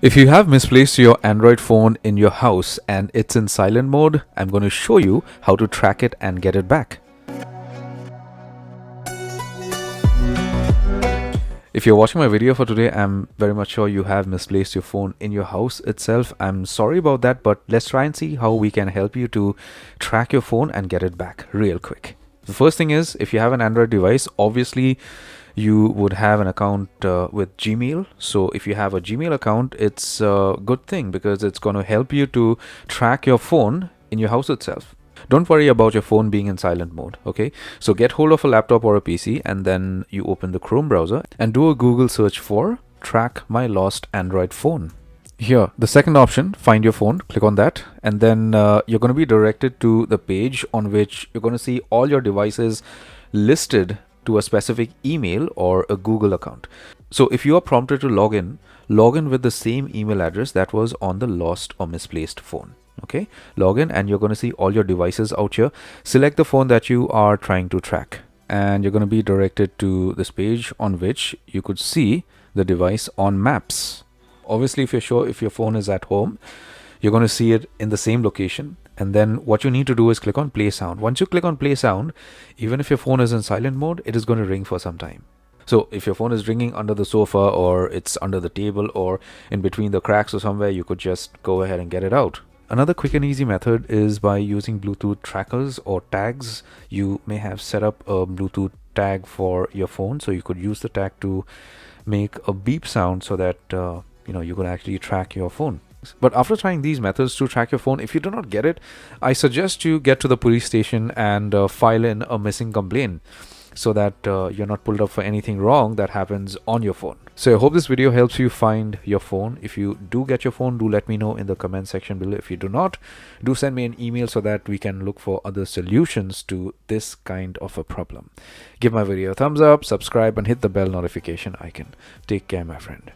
If you have misplaced your Android phone in your house and it's in silent mode, I'm going to show you how to track it and get it back. If you're watching my video for today, I'm very much sure you have misplaced your phone in your house itself. I'm sorry about that, but let's try and see how we can help you to track your phone and get it back real quick. The first thing is, if you have an Android device, obviously you would have an account with Gmail. So if you have a Gmail account, it's a good thing because it's going to help you to track your phone in your house itself. Don't worry about your phone being in silent mode, okay? So get hold of a laptop or a PC and then you open the Chrome browser and do a Google search for track my lost Android phone. Here, the second option, find your phone, click on that, and then you're going to be directed to the page on which you're going to see all your devices listed to a specific email or a Google account. So if you are prompted to log in with the same email address that was on the lost or misplaced phone. Okay, log in and you're going to see all your devices out here. Select the phone that you are trying to track and you're going to be directed to this page on which you could see the device on maps. Obviously, if you're sure if your phone is at home, you're going to see it in the same location. And then what you need to do is click on play sound. Once you click on play sound, even if your phone is in silent mode, it is going to ring for some time. So if your phone is ringing under the sofa or it's under the table or in between the cracks or somewhere, you could just go ahead and get it out. Another quick and easy method is by using Bluetooth trackers or tags. You may have set up a Bluetooth tag for your phone, so you could use the tag to make a beep sound so that you could actually track your phone. But after trying these methods to track your phone, if you do not get it, I suggest you get to the police station and file in a missing complaint so that you're not pulled up for anything wrong that happens on your phone. So I hope this video helps you find your phone. If you do get your phone, do let me know in the comment section below. If you do not, do send me an email so that we can look for other solutions to this kind of a problem. Give my video a thumbs up, subscribe, and hit the bell notification icon. Take care, my friend.